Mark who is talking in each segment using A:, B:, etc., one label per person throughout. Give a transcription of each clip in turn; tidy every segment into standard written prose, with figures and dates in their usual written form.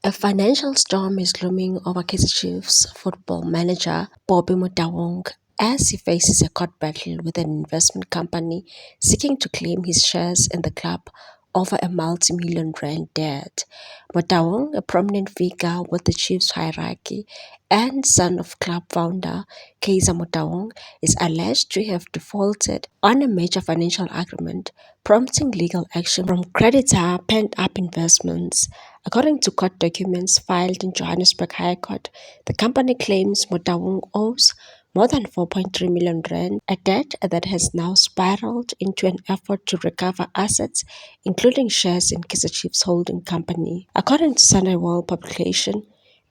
A: A financial storm is looming over Kaizer Chiefs football manager Bobby Motaung as he faces a court battle with an investment company seeking to claim his shares in the club over a multi-million rand debt. Motaung, a prominent figure with the Chiefs hierarchy and son of club founder Kaizer Motaung, is alleged to have defaulted on a major financial agreement, prompting legal action from creditor Pent Up Investments. According to court documents filed in Johannesburg High Court, the company claims Motaung owes more than 4.3 million rand, a debt that has now spiraled into an effort to recover assets, including shares in Kaizer Chiefs Holding Company. According to Sunday World publication,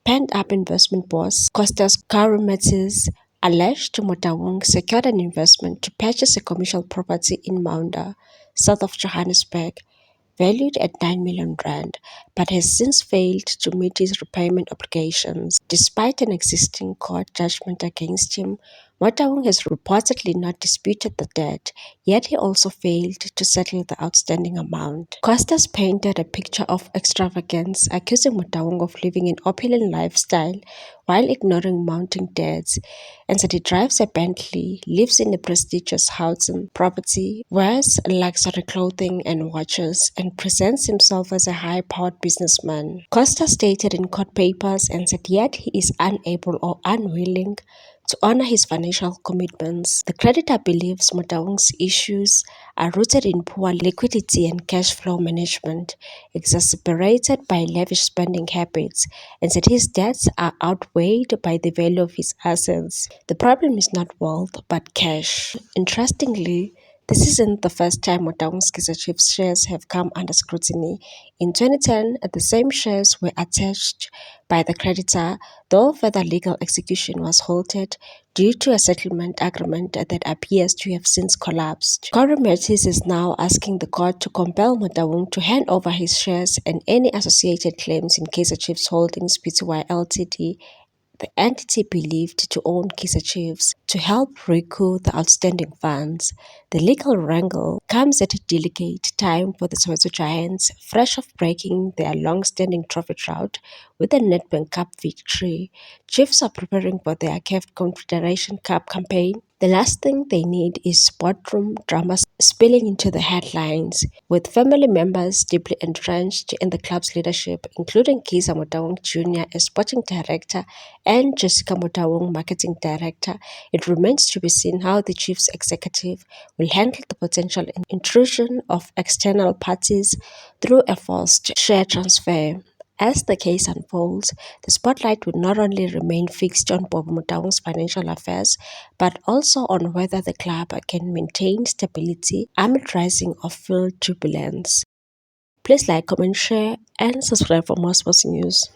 A: Pent Up Investment boss Costas Karumetis alleged Motaung secured an investment to purchase a commercial property in Maunda, south of Johannesburg, valued at 9 million rand, but has since failed to meet his repayment obligations. Despite an existing court judgment against him, Motaung has reportedly not disputed the debt, yet he also failed to settle the outstanding amount. Costas painted a picture of extravagance, accusing Motaung of living an opulent lifestyle while ignoring mounting debts, and said he drives a Bentley, lives in a prestigious housing property, wears luxury clothing and watches, and presents himself as a high-powered businessman. Costa stated in court papers and said yet he is unable or unwilling to honor his financial commitments. The creditor believes Motaung's issues are rooted in poor liquidity and cash flow management, exacerbated by lavish spending habits, and said his debts are outweighed by the value of his assets. The problem is not wealth, but cash. Interestingly, this isn't the first time Motaung's Kaizer Chiefs shares have come under scrutiny. In 2010, the same shares were attached by the creditor, though further legal execution was halted due to a settlement agreement that appears to have since collapsed. Corey Mertis is now asking the court to compel Motaung to hand over his shares and any associated claims in Kaizer Chiefs Holdings Pty Ltd, the entity believed to own Kaizer Chiefs, to help recoup the outstanding funds. The legal wrangle comes at a delicate time for the Soweto Giants, fresh off breaking their long-standing trophy drought with a Nedbank Cup victory. Chiefs are preparing for their CAF Confederation Cup campaign. The last thing they need is boardroom drama spilling into the headlines, with family members deeply entrenched in the club's leadership, including Kaizer Motaung Jr. as sporting director and Jessica Motaung, marketing director. It remains to be seen how the Chiefs executive will handle the potential intrusion of external parties through a forced share transfer. As the case unfolds, the spotlight will not only remain fixed on Bob Motaung's financial affairs, but also on whether the club can maintain stability amid rising off-field turbulence. Please like, comment, share, and subscribe for more sports news.